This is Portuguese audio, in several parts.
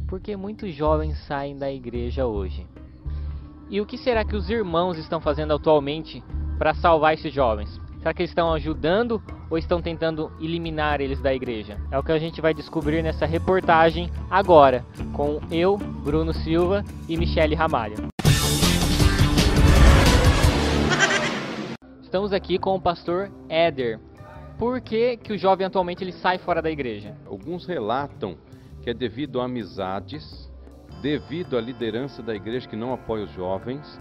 Porque muitos jovens saem da igreja hoje. E o que será que os irmãos estão fazendo atualmente para salvar esses jovens? Será que eles estão ajudando ou estão tentando eliminar eles da igreja? É o que a gente vai descobrir nessa reportagem agora, com eu, Bruno Silva e Michele Ramalho. Estamos aqui com o pastor Éder. Por que o jovem atualmente ele sai fora da igreja? Alguns relatam que é devido a amizades, devido à liderança da igreja que não apoia os jovens,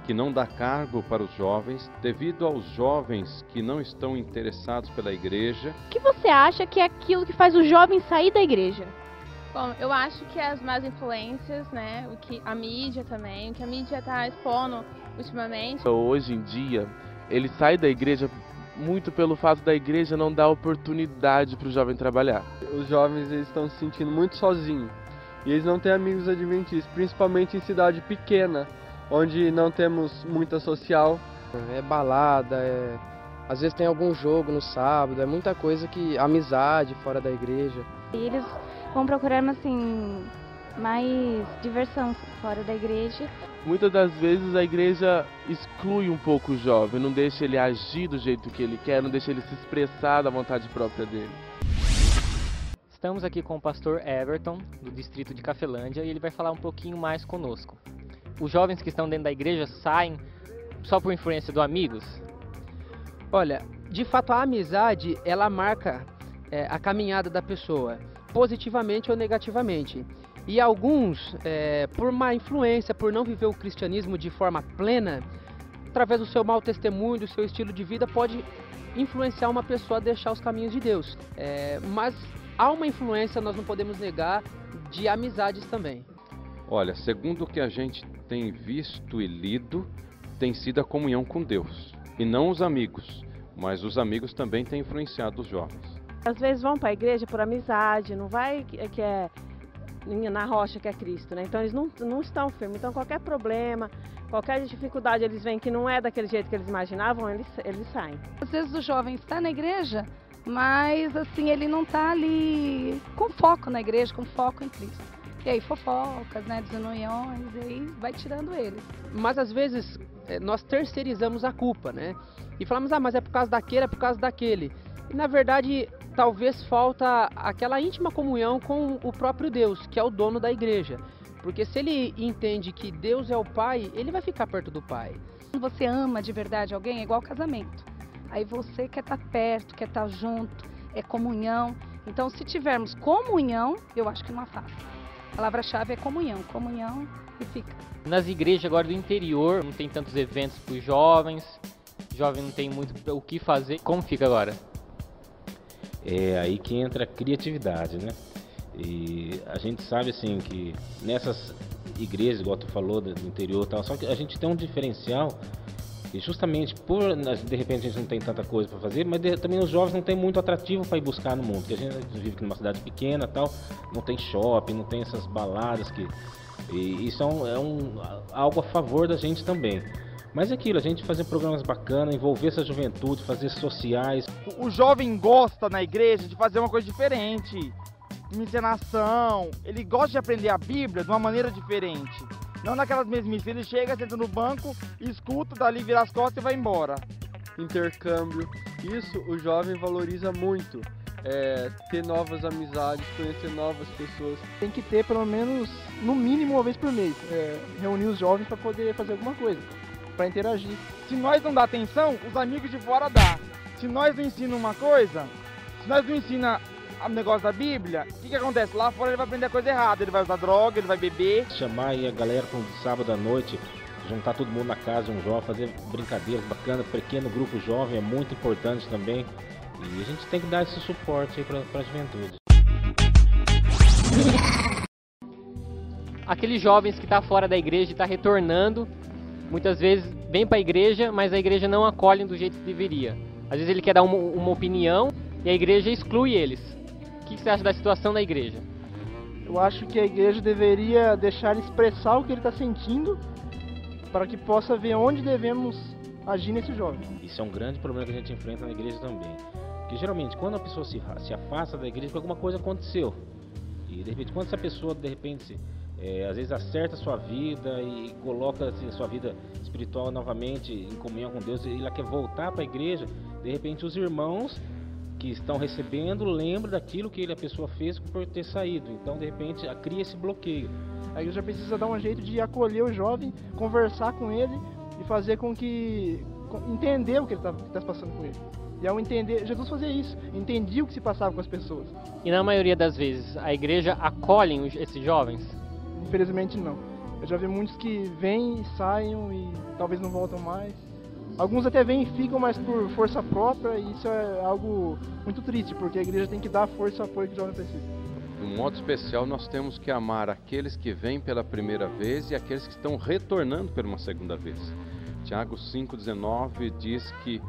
que não dá cargo para os jovens, devido aos jovens que não estão interessados pela igreja. O que você acha que é aquilo que faz o jovem sair da igreja? Bom, eu acho que as más influências, né, a mídia também, o que a mídia está expondo ultimamente. Hoje em dia, ele sai da igreja muito pelo fato da igreja não dar oportunidade para o jovem trabalhar. Os jovens eles estão se sentindo muito sozinhos e eles não têm amigos adventistas, principalmente em cidade pequena, onde não temos muita social. É balada, às vezes tem algum jogo no sábado, é muita coisa que amizade fora da igreja. E eles vão procurando assim mais diversão fora da igreja. Muitas das vezes a igreja exclui um pouco o jovem, não deixa ele agir do jeito que ele quer, não deixa ele se expressar da vontade própria dele. Estamos aqui com o pastor Everton, do distrito de Cafelândia, e ele vai falar um pouquinho mais conosco. Os jovens que estão dentro da igreja saem só por influência dos amigos? Olha, de fato a amizade, ela marca a caminhada da pessoa, positivamente ou negativamente. E alguns, por má influência, por não viver o cristianismo de forma plena, através do seu mau testemunho, do seu estilo de vida, pode influenciar uma pessoa a deixar os caminhos de Deus. Mas há uma influência, nós não podemos negar, de amizades também. Olha, segundo o que a gente tem visto e lido, tem sido a comunhão com Deus. E não os amigos, mas os amigos também têm influenciado os jovens. Às vezes vão para a igreja por amizade, não vai que é na rocha que é Cristo, né? Então eles não estão firmes. Então qualquer problema, qualquer dificuldade eles veem que não é daquele jeito que eles imaginavam, eles saem. Às vezes o jovem está na igreja, mas assim ele não está ali com foco na igreja, com foco em Cristo. E aí fofocas, né, desuniões, e aí vai tirando eles. Mas às vezes nós terceirizamos a culpa, né? E falamos, mas é por causa daquele, é por causa daquele. E na verdade, talvez falta aquela íntima comunhão com o próprio Deus, que é o dono da igreja. Porque se ele entende que Deus é o Pai, ele vai ficar perto do Pai. Quando você ama de verdade alguém, é igual casamento. Aí você quer estar perto, quer estar junto, é comunhão. Então, se tivermos comunhão, eu acho que não afasta. A palavra-chave é comunhão, comunhão e fica. Nas igrejas agora do interior, não tem tantos eventos para os jovens, o jovem não tem muito o que fazer. Como fica agora? É aí que entra a criatividade, né? E a gente sabe assim que nessas igrejas, igual tu falou, do interior e tal, só que a gente tem um diferencial e justamente por, de repente a gente não tem tanta coisa para fazer, mas também os jovens não tem muito atrativo para ir buscar no mundo, porque a gente vive aqui numa cidade pequena tal, não tem shopping, não tem essas baladas e isso algo a favor da gente também. Mas é aquilo, a gente fazer programas bacanas, envolver essa juventude, fazer sociais. O jovem gosta na igreja de fazer uma coisa diferente, uma encenação. Ele gosta de aprender a Bíblia de uma maneira diferente. Não naquelas mesmices, ele chega, senta no banco, escuta, dali vira as costas e vai embora. Intercâmbio, isso o jovem valoriza muito. Ter novas amizades, conhecer novas pessoas. Tem que ter pelo menos, no mínimo uma vez por mês, reunir os jovens para poder fazer alguma coisa, para interagir. Se nós não dá atenção, os amigos de fora dá. Se nós não ensinamos uma coisa, se nós não ensinamos o negócio da Bíblia, o que acontece? Lá fora ele vai aprender a coisa errada, ele vai usar droga, ele vai beber. Chamar aí a galera para um sábado à noite, juntar todo mundo na casa, um jovem, fazer brincadeiras bacanas, pequeno grupo jovem é muito importante também. E a gente tem que dar esse suporte aí para a juventude. Aqueles jovens que estão fora da igreja e estão retornando, muitas vezes vem para a igreja, mas a igreja não acolhe do jeito que deveria. Às vezes ele quer dar uma opinião e a igreja exclui eles. O que você acha da situação da igreja? Eu acho que a igreja deveria deixar ele expressar o que ele está sentindo para que possa ver onde devemos agir nesse jovem. Isso é um grande problema que a gente enfrenta na igreja também. Porque geralmente quando a pessoa se afasta da igreja, alguma coisa aconteceu. E de repente, quando essa pessoa, de repente, às vezes acerta a sua vida e coloca assim, a sua vida espiritual novamente em comunhão com Deus, e ela quer voltar para a igreja, de repente os irmãos que estão recebendo lembram daquilo que a pessoa fez por ter saído. Então, de repente, cria esse bloqueio. A igreja precisa dar um jeito de acolher o jovem, conversar com ele e fazer com que... entender o que ele está passando com ele. E ao entender, Jesus fazia isso, entendia o que se passava com as pessoas. E na maioria das vezes, a igreja acolhe esses jovens? Infelizmente não. Eu já vi muitos que vêm e saem e talvez não voltam mais. Alguns até vêm e ficam, mas por força própria, e isso é algo muito triste, porque a igreja tem que dar a força e o apoio que o jovem precisa. De um modo especial, nós temos que amar aqueles que vêm pela primeira vez e aqueles que estão retornando por uma segunda vez. Tiago 5,19 diz que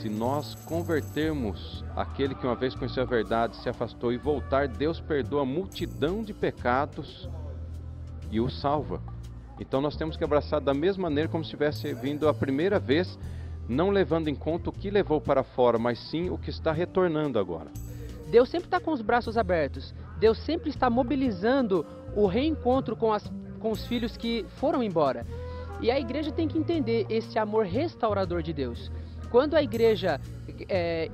se nós convertermos aquele que uma vez conheceu a verdade, se afastou e voltar, Deus perdoa a multidão de pecados e o salva. Então nós temos que abraçar da mesma maneira como se tivesse vindo a primeira vez, não levando em conta o que levou para fora, mas sim o que está retornando agora. Deus sempre está com os braços abertos. Deus sempre está mobilizando o reencontro com os filhos que foram embora. E a igreja tem que entender esse amor restaurador de Deus. Quando a igreja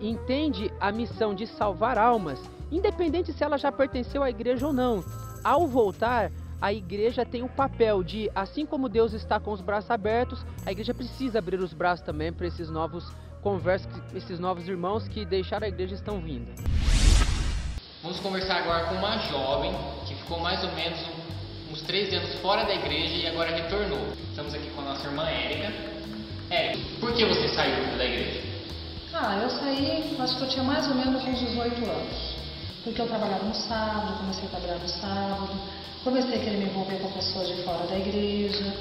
entende a missão de salvar almas, independente se ela já pertenceu à igreja ou não, ao voltar, a igreja tem o papel de, assim como Deus está com os braços abertos, a igreja precisa abrir os braços também para esses novos conversos, esses novos irmãos que deixaram a igreja e estão vindo. Vamos conversar agora com uma jovem que ficou mais ou menos uns 13 anos fora da igreja e agora retornou. Estamos aqui com a nossa irmã Érica. Érica, por que você saiu da igreja? Eu saí, acho que eu tinha mais ou menos uns 18 anos. Porque eu trabalhava no sábado, comecei a trabalhar no sábado, comecei a querer me envolver com pessoas de fora da igreja,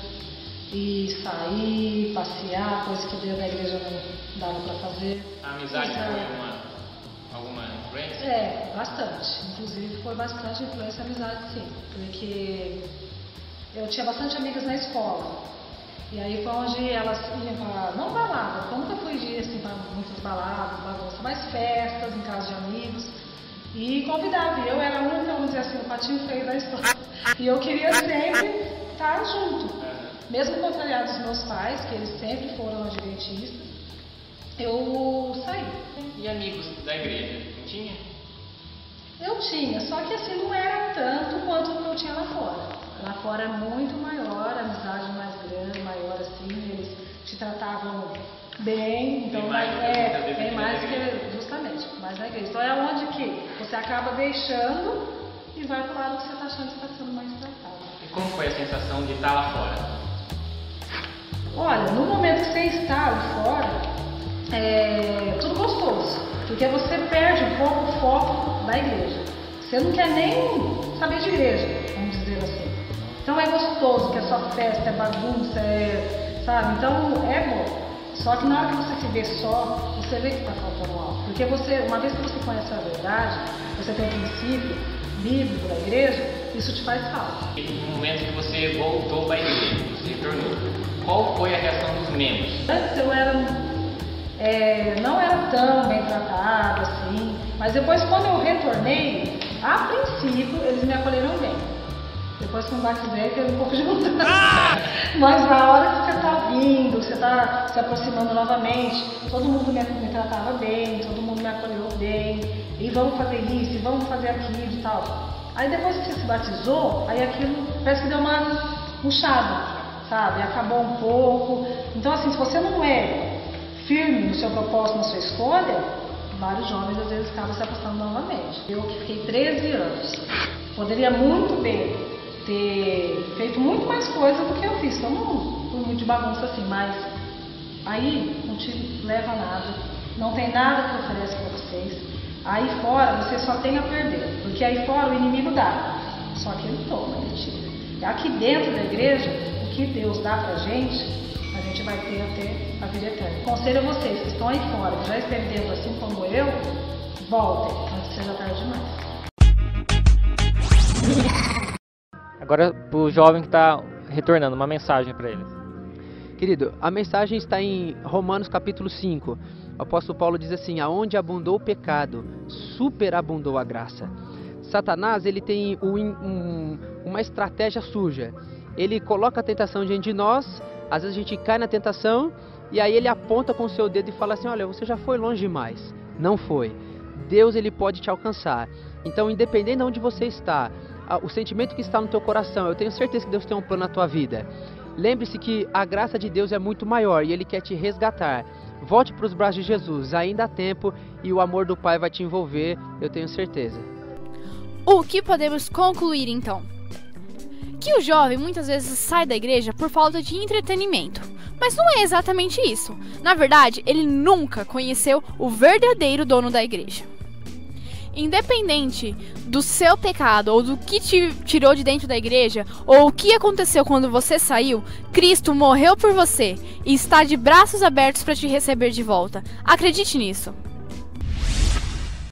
e sair, passear, coisa que dentro da igreja não dava para fazer. A amizade foi alguma influência? Bastante. Inclusive foi bastante influência a amizade, sim. Porque eu tinha bastante amigas na escola. E aí foi onde elas iam para, não balada, eu nunca fui de assim, para muitas baladas, bagunça, mas festas em casa de amigos. E convidava, e eu era a única, vamos dizer assim, o patinho feio da história. E eu queria sempre estar junto. Mesmo contrariado dos meus pais, que eles sempre foram adventistas, eu saí. E amigos da igreja, não tinha? Eu tinha, só que assim, não era tanto quanto o que eu tinha lá fora. Lá fora é muito maior, a amizade mais grande, maior assim, eles te tratavam bem, então tem mais que justamente, mais na igreja. Então é onde que você acaba deixando e vai pro lado que você está achando que está sendo mais tratado. E como foi a sensação de estar lá fora? Olha, no momento que você está lá fora, é tudo gostoso, porque você perde um pouco o foco da igreja. Você não quer nem saber de igreja, vamos dizer assim. Então é gostoso, que é só festa, é bagunça, sabe? Então é bom. Só que na hora que você se vê só, você vê que está faltando algo. Porque você, uma vez que você conhece a verdade, você tem um princípio bíblico da igreja, isso te faz falta. E no momento que você voltou para a igreja, você retornou, qual foi a reação dos membros? Antes eu não era tão bem tratada assim, mas depois quando eu retornei, a princípio eles me acolheram bem. Depois que eu me batizei, teve um pouco de mudança. Mas na hora que você está vindo, você está se aproximando novamente, todo mundo me tratava bem, todo mundo me acolheu bem, e vamos fazer isso, e vamos fazer aquilo e tal. Aí depois que você se batizou, aí aquilo parece que deu uma murchada, sabe? Acabou um pouco. Então assim, se você não é firme no seu propósito, na sua escolha, vários jovens às vezes acabam se afastando novamente. Eu que fiquei 13 anos, poderia muito bem ter feito muito mais coisa do que eu fiz. Eu não fui muito de bagunça assim, mas aí não te leva a nada, não tem nada que oferece para vocês. Aí fora você só tem a perder, porque aí fora o inimigo dá, só que ele toma, ele tira. E aqui dentro da igreja, o que Deus dá pra gente, a gente vai ter até a vida eterna. Conselho a vocês que estão aí fora, que já esteve dentro assim como eu, voltem, antes que seja tarde demais. Agora, para o jovem que está retornando, uma mensagem para ele. Querido, a mensagem está em Romanos capítulo 5. O apóstolo Paulo diz assim: aonde abundou o pecado, superabundou a graça. Satanás, ele tem uma estratégia suja. Ele coloca a tentação diante de nós, às vezes a gente cai na tentação, e aí ele aponta com o seu dedo e fala assim, olha, você já foi longe demais. Não foi. Deus, ele pode te alcançar. Então, independente de onde você está, o sentimento que está no teu coração, eu tenho certeza que Deus tem um plano na tua vida. Lembre-se que a graça de Deus é muito maior e Ele quer te resgatar. Volte para os braços de Jesus, ainda há tempo, e o amor do Pai vai te envolver, eu tenho certeza. O que podemos concluir então? Que o jovem muitas vezes sai da igreja por falta de entretenimento. Mas não é exatamente isso. Na verdade, ele nunca conheceu o verdadeiro dono da igreja. Independente do seu pecado ou do que te tirou de dentro da igreja ou o que aconteceu quando você saiu, Cristo morreu por você e está de braços abertos para te receber de volta. Acredite nisso.